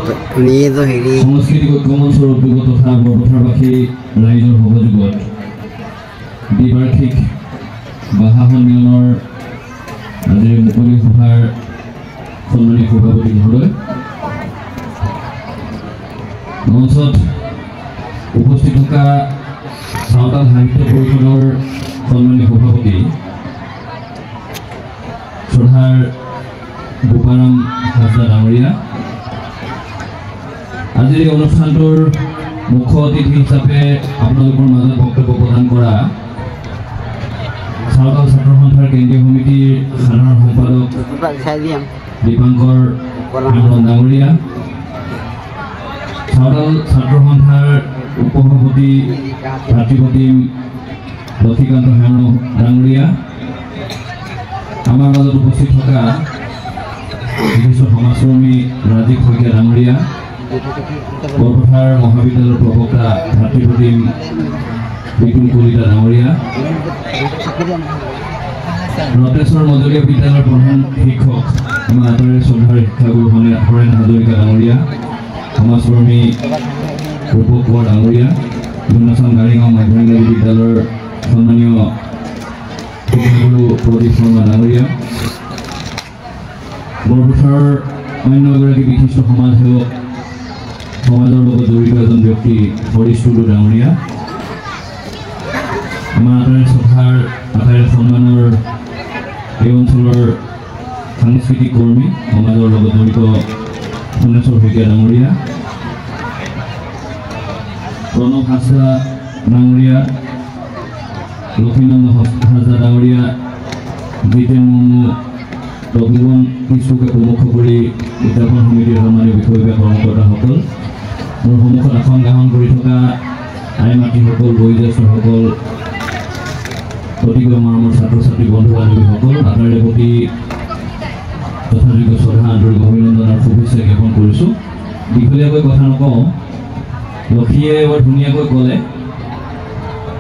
সাংস্কৃতিক ঐক্যমঞ্চৰ উদ্যোগত তথা বৰপথাৰবাসী ৰাইজৰ সহযোগত দ্বিবাৰ্ষিক বাহা সন্মিলনৰ আজিৰ মুকলি সভাৰ সন্মানীয় সভাপতি মহোদয়, মঞ্চত উপস্থিত থকা সাঁওতাল সাহিত্য পৰিষদৰ সন্মানীয় সভাপতি শ্ৰদ্ধাৰ বোপাৰাম হাজদা ডাঙৰীয়া, আজিৰ এই অনুষ্ঠানটোৰ মুখ্য অতিথি হিচাপে আপোনালোকৰ মাজত বক্তব্য প্ৰদান কৰা সাঁওতাল ছাত্ৰ সন্থাৰ কেন্দ্ৰীয় সমিতিৰ সাধাৰণ সম্পাদক দীপাংকৰ হেমব্ৰম ডাঙৰীয়া, সাঁওতাল ছাত্ৰ সন্থাৰ উপসভাপতি ভাতৃপ্ৰতিম লক্ষীকান্ত হেমব্ৰম ডাঙৰীয়া, আমাৰ মাজত উপস্থিত থকা বিশিষ্ট সমাজকৰ্মী ৰাজীৱ শইকীয়া ডাঙৰীয়া, বৰপথাৰ মহাবিদ্যালয়ৰ প্ৰবক্তা ভাতৃপ্ৰতিম বিপুল কলিতা ডাঙৰীয়া, ৰতেশ্বৰ মজলীয়া বিদ্যালয়ৰ প্ৰধান শিক্ষক আমাৰ আঁতৰে শ্ৰদ্ধাৰ শিক্ষাগুৰু হৰেণ হাজৰিকা ডাঙৰীয়া, সমাজকৰ্মী ৰূপক কোঁৱৰ ডাঙৰীয়া, ধুনাচান গাড়ীগাঁও মাধ্যমিক বিদ্যালয়ৰ সন্মানীয় শিক্ষাগুৰু প্ৰদীপ শৰ্মা ডাঙৰীয়া, বৰপথাৰৰ অন্য এগৰাকী বিশিষ্ট সমাজ সেৱক, সমাজৰ লগত জড়িত এজন ব্যক্তি হৰিশ টুডু ডাঙৰীয়া, আমাৰ আটাইৰে শ্ৰদ্ধাৰ আটাইৰে সন্মানৰ এই অঞ্চলৰ সাংস্কৃতিক কৰ্মী, সমাজৰ লগত জড়িত সোণেশ্বৰ শইকীয়া ডাঙৰীয়া, প্ৰণৱ হাজদা ডাঙৰীয়া, লক্ষীনন্দ হাজদা ডাঙৰীয়া, জিতেন মুৰ্মু, লক্ষীবন কিশোৰকে প্ৰমুখ কৰি উদযাপন সমিতিৰ সন্মানীয় বিষয়ববীয়া কৰ্মকৰ্তাসকল, মোৰ সন্মুখত আসন গ্ৰহণ কৰি থকা আই মাতৃসকল, বয়োজ্যেষ্ঠসকল, অতিকৈ মৰমৰ ছাত্ৰ ছাত্ৰী বন্ধু বান্ধৱীসকল, আটাইৰে প্ৰতি যথাযোগ্য শ্ৰদ্ধা আন্তৰিক অভিনন্দন আৰু শুভেচ্ছা জ্ঞাপন কৰিছোঁ। দীঘলীয়াকৈ কথা নকওঁ, লক্ষীয়ে বৰ ধুনীয়াকৈ ক'লে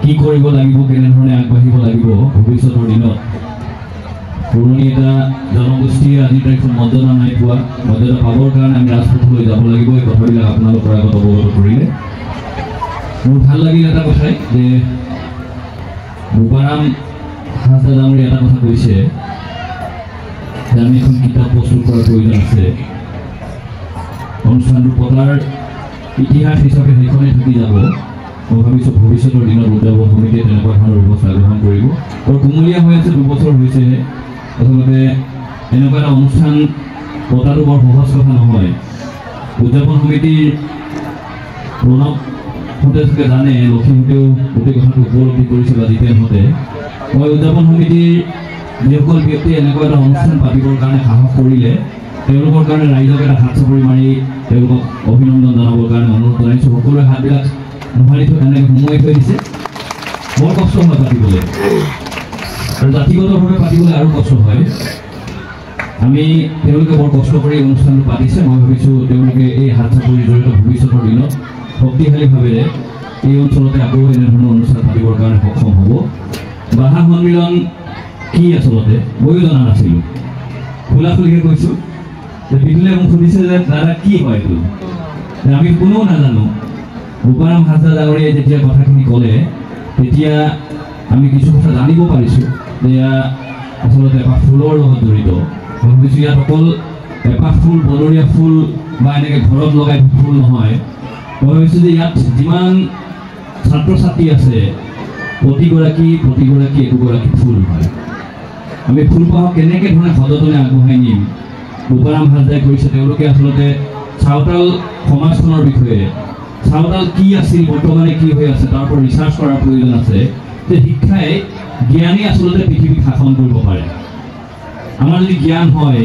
কি কৰিব লাগিব, কেনেধৰণে আগবাঢ়িব লাগিব ভৱিষ্যতৰ দিনত। পুৰণি এটা জনগোষ্ঠীয়ে আজিৰ তাৰিখত মৰ্যাদা নাই পোৱা, মৰ্যাদা পাবৰ কাৰণে আমি ৰাজপথলৈ যাব লাগিব। এই কথাবিলাক আপোনালোকৰ আগত অৱগত কৰিলে মোৰ ভাল লাগিল এটা কথাই যে বোপাৰাম হাজদা ডাঙৰীয়া এটা কথা কৈছে যে আমি এখন কিতাপ প্ৰস্তুত কৰাৰ প্ৰয়োজন আছে। অনুষ্ঠানটো পতাৰ ইতিহাস হিচাপে সেইখনেই থাকি যাব। মই ভাবিছোঁ ভৱিষ্যতৰ দিনত উদযাপন সমিতিয়ে তেনেকুৱা ধৰণৰ ব্যৱস্থা গ্ৰহণ কৰিব। বৰ কুমলীয়া হৈ আছে, 2 বছৰ হৈছেহে। আচলতে এনেকুৱা এটা অনুষ্ঠান পতাটো বৰ সহজ কথা নহয়। উদযাপন সমিতিৰ প্ৰণৱহঁতে চাগে জানে, লক্ষীহঁতেও গোটেই কথাটো উপলব্ধি কৰিছে বা জিতেনহঁতে। মই উদযাপন সমিতিৰ যিসকল ব্যক্তিয়ে এনেকুৱা এটা অনুষ্ঠান পাতিবৰ কাৰণে সাহস কৰিলে তেওঁলোকৰ কাৰণে ৰাইজক এটা হাত চাপৰি মাৰি তেওঁলোকক অভিনন্দন জনাবৰ কাৰণে অনুৰোধ জনাইছোঁ। সকলোৱে হাতবিলাক মোহাৰি থৈ এনেকৈ সোমোৱাই থৈ দিছে। বৰ কষ্ট হয় পাতিবলৈ, আৰু জাতিগতভাৱে পাতিবলৈ আৰু কষ্ট হয়। তেওঁলোকে বৰ কষ্ট কৰি অনুষ্ঠানটো পাতিছে। মই ভাবিছোঁ তেওঁলোকে এই হাত চাপৰিৰ জড়িত ভৱিষ্যতৰ দিনত শক্তিশালীভাৱেৰে এই অঞ্চলতে আকৌ এনেধৰণৰ অনুষ্ঠান পাতিবৰ কাৰণে সক্ষম হ'ব। বাহা সন্মিলন কি আচলতে ময়ো জনা নাছিলোঁ। খোলাখুলিকৈ কৈছোঁ যে বিদুলে মোক সুধিছে যে দাদা কি হয় এইটো, আমি কোনেও নাজানো। বোপাৰাম হাজদা ডাঙৰীয়াই যেতিয়া কথাখিনি ক'লে তেতিয়া আমি কিছু কথা জানিব পাৰিছোঁ যে এয়া আচলতে এপাহ ফুলৰ লগত জড়িত। মই ভাবিছোঁ ইয়াত অকল এপাহ ফুল, বনৰীয়া ফুল বা এনেকৈ ঘৰত লগাই ফুল নহয়। মই ভাবিছোঁ যে ইয়াত যিমান ছাত্ৰ ছাত্ৰী আছে প্ৰতিগৰাকী একোগৰাকী ফুল হয়। আমি ফুলপাহক কেনেকৈ ধৰণে সযতনে আগবঢ়াই নিম বোপাৰাম হাজদাই কৰিছে। তেওঁলোকে আচলতে সাঁওতাল সমাজখনৰ বিষয়ে, সাঁওতাল কি আছিল, বৰ্তমানে কি হৈ আছে তাৰ ওপৰত ৰিচাৰ্চ কৰাৰ প্ৰয়োজন আছে। যে শিক্ষাই জ্ঞানেই আচলতে পৃথিৱীক শাসন কৰিব পাৰে। আমাৰ যদি জ্ঞান হয়,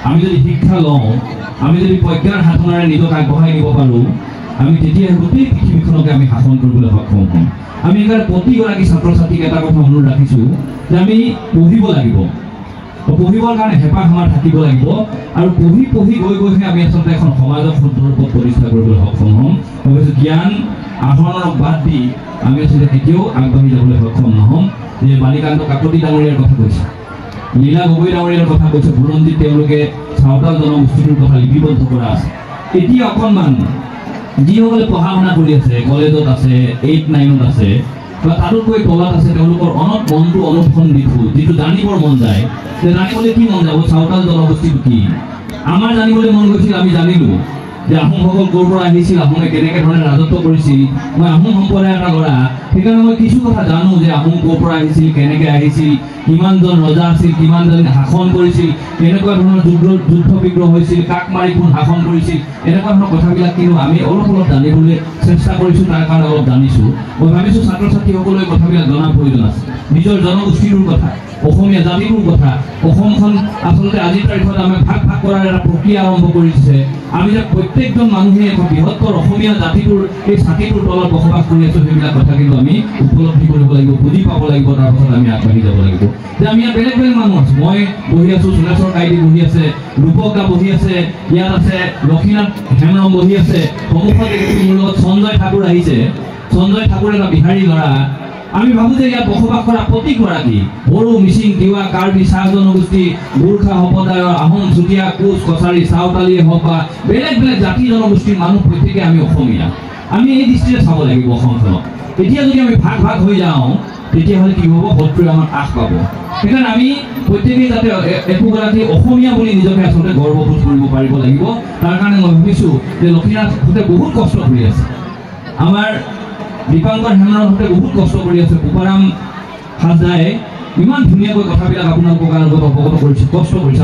আমি যদি শিক্ষা লওঁ, আমি যদি প্ৰজ্ঞাৰ সাধনাৰে নিজক আগবঢ়াই নিব পাৰোঁ, আমি তেতিয়াহে গোটেই পৃথিৱীখনকে আমি শাসন কৰিবলৈ সক্ষম হ'ম। আমি সেইকাৰণে প্ৰতিগৰাকী ছাত্ৰ ছাত্ৰীক এটা কথা অনুৰোধ ৰাখিছোঁ যে আমি পঢ়িব লাগিব। পঢ়িবৰ কাৰণে হেঁপাহ আমাৰ থাকিব লাগিব, আৰু পঢ়ি গৈহে আমি আচলতে এখন সমাজক শুদ্ধ ৰূপত প্ৰতিষ্ঠা কৰিবলৈ সক্ষম হ'ম। মই ভাবিছোঁ জ্ঞান আহৰণক বাদ দি আমি আচলতে কেতিয়াও আগবাঢ়ি যাবলৈ সক্ষম নহ'ম। যে বালিকান্ত কাকতি ডাঙৰীয়াৰ কথা কৈছে, লীলা গগৈ ডাঙৰীয়াৰ কথা কৈছে, বুৰঞ্জীত তেওঁলোকে সাঁওতাল জনগোষ্ঠীটোৰ কথা লিপিবদ্ধ কৰা আছে। এতিয়া অকণমান যিসকলে পঢ়া শুনা কৰি আছে, কলেজত আছে, 8-9ত আছে বা তাতোতকৈ তলত আছে, তেওঁলোকৰ মনটো অনুসন্ধিত যিটো জানিবৰ মন যায়, যে জানিবলৈ কি মন যাব, চাওতাল জনগোষ্ঠীটো কি। আমাৰ জানিবলৈ মন গৈছিল, আমি জানিলোঁ যে আহোমসকল ক'ৰ পৰা আহিছিল, আহোমে কেনেকৈ ধৰণে ৰাজত্ব কৰিছিল। মই আহোম সম্প্ৰদায়ৰ এটা ল'ৰা, সেইকাৰণে মই কিছু কথা জানো যে আহোম ক'ৰ পৰা আহিছিল, কেনেকৈ আহিছিল, কিমানজন ৰজা আছিল, কিমানজন শাসন কৰিছিল, কেনেকুৱা ধৰণৰ যুদ্ধ বিগ্ৰহ হৈছিল, কাক মাৰি কোন শাসন কৰিছিল, এনেকুৱা ধৰণৰ কথাবিলাক কিন্তু আমি অলপ জানিবলৈ চেষ্টা কৰিছোঁ, তাৰ কাৰণে অলপ জানিছোঁ। মই ভাবিছোঁ ছাত্ৰ ছাত্ৰীসকলে কথাবিলাক জনাৰ প্ৰয়োজন আছে, নিজৰ জনগোষ্ঠীটোৰ কথা, অসমীয়া জাতিটোৰ কথা। অসমখন আচলতে আজিৰ তাৰিখত আমি ভাগ কৰাৰ এটা প্ৰক্ৰিয়া আৰম্ভ কৰিছে। আমি যে প্ৰত্যেকজন মানুহে এখন বৃহত্তৰ অসমীয়া জাতিটোৰ এই ছাতিটোৰ তলত বসবাস কৰি আছোঁ, সেইবিলাক কথা কিন্তু আমি উপলব্ধি কৰিব লাগিব, বুজি পাব লাগিব, তাৰ পাছত আমি আগবাঢ়ি যাব লাগিব। যে আমি ইয়াত বেলেগ বেলেগ মানুহ আছোঁ, মই বহি আছোঁ, সোণেশ্বৰ কাইদি বহি আছে, ৰূপক দা বহি আছে, ইয়াত আছে লক্ষীনাথ হেমৰম বহি আছে, সন্মুখত মোৰ লগত সঞ্জয় ঠাকুৰ আহিছে। সঞ্জয় ঠাকুৰ এটা বিহাৰী ল'ৰা। আমি ভাবোঁ যে ইয়াত বসবাস কৰা প্ৰতিগৰাকী বড়ো, মিচিং, তিৱা, কাৰ্বি, চাহ জনগোষ্ঠী, গোৰ্খা সম্প্ৰদায়ৰ, আহোম, চুতীয়া, কোচ, কছাৰী, চাওতালীয়ে হওক বা বেলেগ বেলেগ জাতি জনগোষ্ঠীৰ মানুহ প্ৰত্যেকে আমি অসমীয়া। আমি এই দৃষ্টিৰে চাব লাগিব অসমখনক। এতিয়া যদি আমি ভাগ হৈ যাওঁ, তেতিয়াহ'লে কি হ'ব, শত্ৰুৱে আমাক আশ পাব। সেইকাৰণে আমি প্ৰত্যেকেই যাতে একোগৰাকী অসমীয়া বুলি নিজকে আচলতে গৰ্ববোধ কৰিব পাৰিব লাগিব। তাৰ কাৰণে মই ভাবিছোঁ যে লক্ষীনাথহঁতে বহুত কষ্ট কৰি আছে, আমাৰ দীপাংকৰ হেমৰমহঁতে বহুত কষ্ট কৰি আছে, পুপাৰাম হাজদাই ইমান ধুনীয়াকৈ কথাবিলাক আপোনালোকৰ লগত অৱগত কৰিছে, কষ্ট কৰিছে।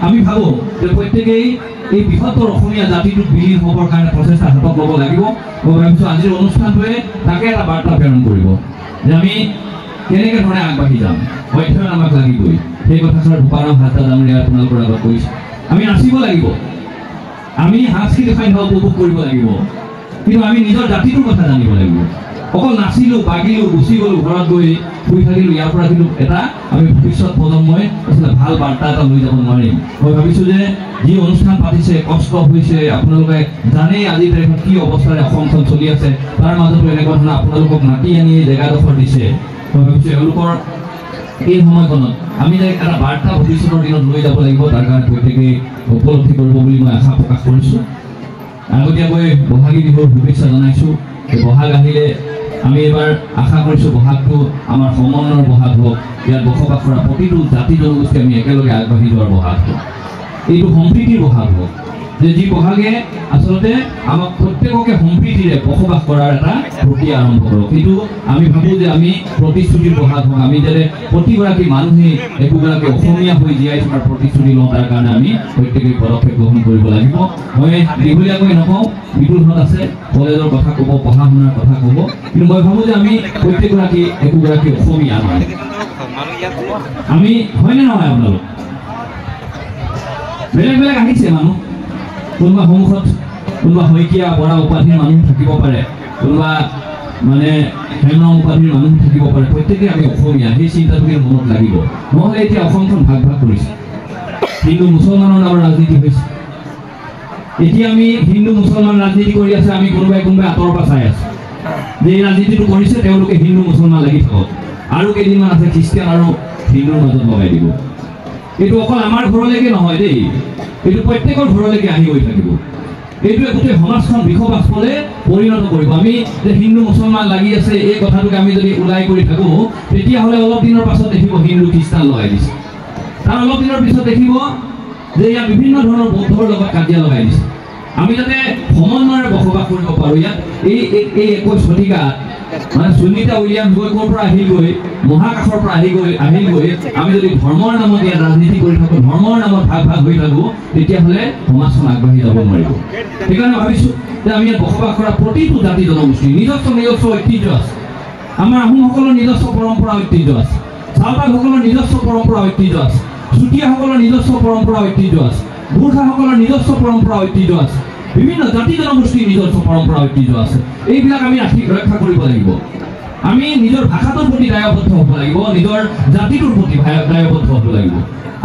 আমি ভাবোঁ যে প্ৰত্যেকেই এই বৃহত্তৰ অসমীয়া জাতিটোত বিলীন হ'বৰ কাৰণে প্ৰচেষ্টা হাতত ল'ব লাগিব। মই ভাবিছোঁ আজিৰ অনুষ্ঠানটোৱে তাকে এটা বাৰ্তা প্ৰেৰণ কৰিব যে আমি কেনেকৈ ধৰণে আগবাঢ়ি যাম, অধ্যয়ন আমাক লাগিবই। সেই কথাষাৰ পুপাৰাম হাজদা ডাঙৰীয়াই আপোনালোকৰ আগত কৈছে। আমি নাচিব লাগিব, আমি সাংস্কৃতিক সন্ধ্যা উপভোগ কৰিব লাগিব, কিন্তু আমি নিজৰ জাতিটোৰ কথা জানিব লাগিব। অকল নাচিলোঁ, বাগিলোঁ, গুচি গ'লোঁ, ঘৰত গৈ শুই থাকিলোঁ, ইয়াৰ পৰা কিন্তু এটা আমি ভৱিষ্যত প্ৰজন্মই আচলতে ভাল বাৰ্তা এটা লৈ যাব নোৱাৰিম। মই ভাবিছোঁ যে যি অনুষ্ঠান পাতিছে, কষ্ট হৈছে, আপোনালোকে জানেই আজিৰ তাৰিখত কি অৱস্থাৰে অসমখন চলি আছে, তাৰ মাজতো এনেকুৱা ধৰণৰ আপোনালোকক মাতি আনি জেগাডোখৰ দিছে। মই ভাবিছোঁ এওঁলোকৰ এই সময়খনত আমি যে এটা বাৰ্তা ভৱিষ্যতৰ দিনত লৈ যাব লাগিব, তাৰ কাৰণে প্ৰত্যেকেই উপলব্ধি কৰিব বুলি মই আশা প্ৰকাশ কৰিছোঁ। আগতীয়াকৈ বহাগী বিহুৰ শুভেচ্ছা জনাইছোঁ। বহাগ আহিলে আমি এবাৰ আশা কৰিছোঁ বহাগটো আমাৰ সমন্বয়ৰ বহাগ হওক, ইয়াত বসবাস কৰা প্ৰতিটো জাতি জনগোষ্ঠী আমি একেলগে আগবাঢ়ি যোৱাৰ বহাগ হওক, এইটো সম্প্ৰীতিৰ বহাগ হওক, যে যি বহাগে আচলতে আমাক প্ৰত্যেককে সম্প্ৰীতিৰে বসবাস কৰাৰ এটা প্ৰক্ৰিয়া আৰম্ভ কৰক। কিন্তু আমি ভাবোঁ যে আমি প্ৰতিশ্ৰুতিৰ বহাগ হওক, আমি যাতে প্ৰতিগৰাকী মানুহে একোগৰাকী অসমীয়া হৈ জীয়াই থকাৰ প্ৰতিশ্ৰুতি লওঁ, তাৰ কাৰণে আমি প্ৰত্যেকেই পদক্ষেপ গ্ৰহণ কৰিব লাগিব। মই দীঘলীয়াকৈ নকওঁ, বিপুলহঁত আছে, কলেজৰ কথা ক'ব, পঢ়া শুনাৰ কথা ক'ব, কিন্তু মই ভাবোঁ যে আমি প্ৰত্যেকগৰাকী একোগৰাকী অসমীয়া নহয়, আমি হয়নে নহয়? আপোনালোক বেলেগ বেলেগ আহিছে মানুহ, কোনোবা সন্মুখত কোনোবা শইকীয়া বৰা উপাধিৰ মানুহ থাকিব পাৰে, কোনোবা মানে হেমৰম উপাধিৰ মানুহ থাকিব পাৰে, প্ৰত্যেকে আমি অসমীয়া, সেই চিন্তাটো মনত লাগিব। নহ'লে এতিয়া অসমখন ভাগ কৰিছে, হিন্দু মুছলমানৰ নামৰ ৰাজনীতি হৈছে। এতিয়া আমি হিন্দু মুছলমান ৰাজনীতি কৰি আছে, আমি কোনোবাই আঁতৰৰ পৰা চাই আছোঁ যে এই ৰাজনীতিটো কৰিছে, তেওঁলোকে হিন্দু মুছলমান লাগি থাকক, আৰু কেইদিনমান আছে খ্ৰীষ্টিয়ান আৰু হিন্দুৰ মাজত লগাই দিব। এইটো অকল আমাৰ ঘৰলৈকে নহয় দেই, এইটো প্ৰত্যেকৰ ঘৰলৈকে আহি গৈ থাকিব। এইটোৱে গোটেই সমাজখন বিষবাস্পলে পৰিণত কৰিব। আমি যে হিন্দু মুছলমান লাগি আছে এই কথাটোকে আমি যদি ওলাই কৰি থাকোঁ, তেতিয়াহ'লে অলপ দিনৰ পাছত দেখিব হিন্দু খ্ৰীষ্টান লগাই দিছে, তাৰ অলপ দিনৰ পিছত দেখিব যে ইয়াত বিভিন্ন ধৰণৰ বৌদ্ধৰ লগত কাজিয়া লগাই দিছে। আমি যাতে সমন্বয়েৰে বসবাস কৰিব পাৰোঁ ইয়াত, এই 21 শতিকাত মানে সুনীতা উইলিয়ামছ গৈ ক'ৰ পৰা আহিলগৈ, মহাকাশৰ পৰা আহিলগৈ, আমি যদি ধৰ্মৰ নামত ইয়াত ৰাজনীতি কৰি থাকোঁ, ধৰ্মৰ নামত ভাগ হৈ থাকোঁ, তেতিয়াহ'লে সমাজখন আগবাঢ়ি যাব নোৱাৰিব। সেইকাৰণে ভাবিছোঁ যে আমি ইয়াত বসবাস কৰা প্ৰতিটো জাতি জনগোষ্ঠীৰ নিজস্ব ঐতিহ্য আছে। আমাৰ আহোমসকলৰ নিজস্ব পৰম্পৰা ঐতিহ্য আছে, চাওতালসকলৰ নিজস্ব পৰম্পৰা ঐতিহ্য আছে, চুতীয়াসকলৰ নিজস্ব পৰম্পৰা ঐতিহ্য আছে, গোৰ্খাসকলৰ নিজস্ব পৰম্পৰা ঐতিহ্য আছে, বিভিন্ন জাতি জনগোষ্ঠীৰ নিজস্ব পৰম্পৰা ঐতিহ্য আছে। এইবিলাক আমি ৰক্ষা কৰিব লাগিব। আমি নিজৰ ভাষাটোৰ প্ৰতি দায়বদ্ধ হ'ব লাগিব, নিজৰ জাতিটোৰ প্ৰতি দায়বদ্ধ হ'ব লাগিব।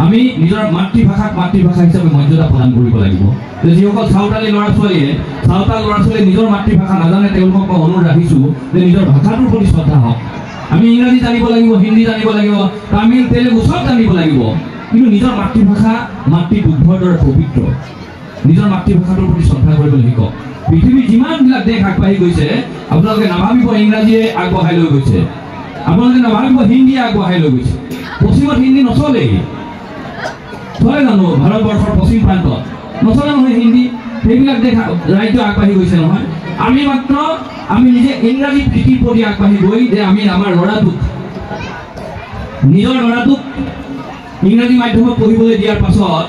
আমি নিজৰ মাতৃভাষাক মাতৃভাষা হিচাপে মৰ্যাদা প্ৰদান কৰিব লাগিব। যিসকল চাওতালী ল'ৰা ছোৱালীয়ে নিজৰ মাতৃভাষা নাজানে, তেওঁলোকক মই অনুৰোধ ৰাখিছোঁ যে নিজৰ ভাষাটোৰ প্ৰতি শ্ৰদ্ধা হওক। আমি ইংৰাজী জানিব লাগিব, হিন্দী জানিব লাগিব, তামিল, তেলেগু চব জানিব লাগিব, কিন্তু নিজৰ মাতৃভাষা মাতৃদুগ্ধৰ দৰে পবিত্ৰ। নিজৰ মাতৃভাষাটোৰ প্ৰতি শ্ৰদ্ধা কৰিব পৃথিৱীৰ যিমানবিলাক দেশ আগবাঢ়ি গৈছে আপোনালোকে নাভাবিব ইংৰাজীয়ে আগবঢ়াই লৈ গৈছে, আপোনালোকে নাভাবিব হিন্দীয়ে আগবঢ়াই লৈ গৈছে। পশ্চিমত হিন্দী নচলেই, চলে জানো? ভাৰতবৰ্ষৰ পশ্চিম প্ৰান্তত নচলে নহয় হিন্দী। সেইবিলাক দেশ ৰাজ্য আগবাঢ়ি গৈছে নহয়। আমি মাত্ৰ আমি নিজে ইংৰাজী প্ৰীতিৰ প্ৰতি আগবাঢ়ি গৈ যে আমি আমাৰ ল'ৰাটোক নিজৰ ল'ৰাটোক ইংৰাজী মাধ্যমত পঢ়িবলৈ দিয়াৰ পাছত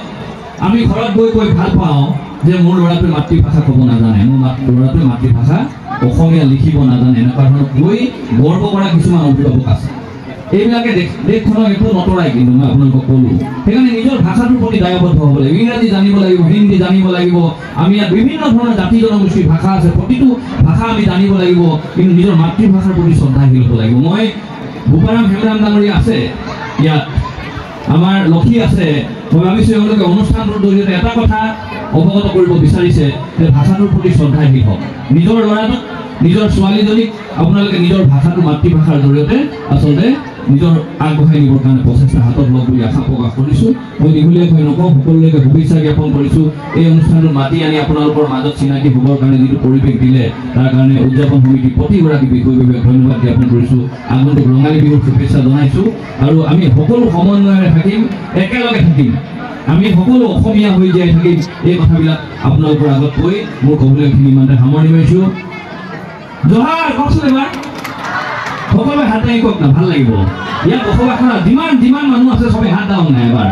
আমি ঘৰত গৈ কৈ ভাল পাওঁ যে মোৰ ল'ৰাটোৱে মাতৃভাষা ক'ব নাজানে, মোৰ ল'ৰাটোৱে মাতৃভাষা অসমীয়া লিখিব নাজানে, এনেকুৱা ধৰণৰ কৈ গৰ্ব কৰা কিছুমান অভিভাৱক আছে। এইবিলাকে দেশখনক একো নতৰাই, কিন্তু মই আপোনালোকক ক'লোঁ। সেইকাৰণে নিজৰ ভাষাটোৰ প্ৰতি দায়বদ্ধ হ'ব লাগিব। ইংৰাজী জানিব লাগিব, হিন্দী জানিব লাগিব। আমি ইয়াত বিভিন্ন ধৰণৰ জাতি জনগোষ্ঠীৰ ভাষা আছে, প্ৰতিটো ভাষা আমি জানিব লাগিব, কিন্তু নিজৰ মাতৃভাষাৰ প্ৰতি শ্ৰদ্ধাশীল হ'ব লাগিব। মই ভূপাৰাম হেমৰাম ডাঙৰীয়া আছে ইয়াত, আমাৰ লক্ষী আছে। মই ভাবিছোঁ এওঁলোকে অনুষ্ঠানটোৰ জৰিয়তে এটা কথা অৱগত কৰিব বিচাৰিছে যে ভাষাটোৰ প্ৰতি শ্ৰদ্ধাশীল হওক। নিজৰ ল'ৰাটোক, নিজৰ ছোৱালীজনীক আপোনালোকে নিজৰ ভাষাটো মাতৃভাষাৰ জৰিয়তে আচলতে নিজৰ আগবঢ়াই নিবৰ কাৰণে প্ৰচেষ্টা হাতত লওক বুলি আশা প্ৰকাশ কৰিছোঁ। মই দীঘলীয়াকৈ নকওঁ, সকলোলৈকে শুভেচ্ছা জ্ঞাপন কৰিছোঁ। এই অনুষ্ঠানটোত মাতি আনি আপোনালোকৰ মাজত চিনাকি হ'বৰ কাৰণে যিটো পৰিৱেশ দিলে তাৰ কাৰণে উদযাপন সমিতিৰ প্ৰতিগৰাকী বিষয়ববীয়াক ধন্যবাদ জ্ঞাপন কৰিছোঁ। আগন্তুক ৰঙালী বিহুৰ শুভেচ্ছা জনাইছোঁ। আৰু আমি সকলো সমন্বয়েৰে থাকিম, একেলগে থাকিম, আমি সকলো অসমীয়া হৈ জীয়াই থাকিম। এই কথাবিলাক আপোনালোকৰ আগত কৈ মোৰ ক'বলগীয়াখিনি ইমানতে সামৰণি মাৰিছোঁ। জহাৰ কওকচোন এবাৰ, সকলোৱে হাত দাঙি কওক না, ভাল লাগিব। ইয়াত বসবাসত যিমান মানুহ আছে চবেই হাত দাঙক নাই এবাৰ,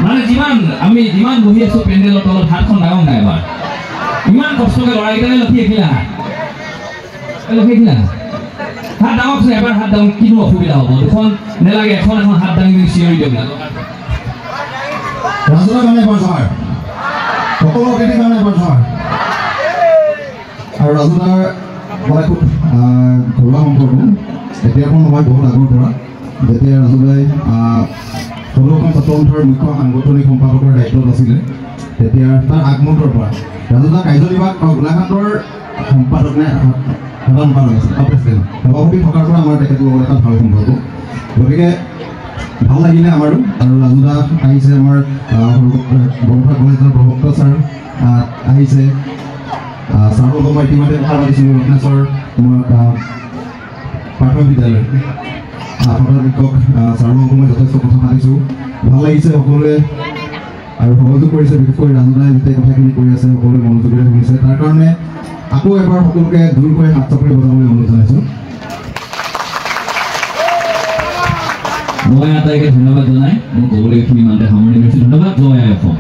মানে যিমান বহি আছোঁ পেণ্ডেলৰ তলত হাতখন দাঙক নাই এবাৰ। ইমান কষ্টকৈ ল'ৰাকেইটাই লক্ষী এখিলা হাত দাঙকচোন এবাৰ, হাত দাঙক, কিনো অসুবিধা হ'ব? দুখন নেলাগে, এখন হাত দাঙি চিঞৰি দিয়ক না। ৰাজহুৱা কাৰণে এবাৰ জহাৰ, সকলো অতিথিৰ কাৰণে এবাৰ জহাৰ। আৰু ৰাজুদাৰ মানে খুব ঘৰুৱা সম্পৰ্ক, এতিয়াৰ পৰা নহয়, বহুত আগৰ পৰা। যেতিয়া ৰাজুদাই ষোল্লখন ছাত্ৰ সন্থাৰ মুখ্য সাংগঠনিক সম্পাদকৰ দায়িত্বত আছিলে, তেতিয়া তাৰ আগমুহূৰ্তৰ পৰা ৰাজুদা কাৰ্যনিৰ্বাহক গোলাঘাটৰ সম্পাদক নে সাধাৰণ সম্পাদক আছিল, প্ৰেছিডেণ্ট সভাপতি থকাৰ পৰা আমাৰ তেখেতৰ লগত এটা ভাল সম্পৰ্ক। গতিকে ভাল লাগিলে আমাৰো। আৰু ৰাজুদা আহিছে, আমাৰ বৰপথাৰ কলেজৰ প্ৰভক্ত ছাৰ আহিছে, ছাৰৰ লগত মই ইতিমধ্যে কথা পাতিছিলোঁ ৰত্নেশ্বৰ প্ৰাথমিক বিদ্যালয় প্ৰধান শিক্ষক ছাৰৰ লগত মই যথেষ্ট কথা পাতিছোঁ। ভাল লাগিছে সকলোৱে, আৰু সহযোগ কৰিছে, বিশেষকৈ ৰাজুদাই গোটেই কথাখিনি কৰি আছে, সকলোৱে মনোযোগেৰে শুনিছে। তাৰ কাৰণে আকৌ এবাৰ সকলোকে জোৰকৈ হাত চাপৰি বজাবলৈ অনুৰোধ জনাইছোঁ। মই আটাইকে ধন্যবাদ জনাই মোৰ ক'বলগীয়াখিনি ইমানতে সামৰণি মাৰিছোঁ। ধন্যবাদ। জয় আই অসম।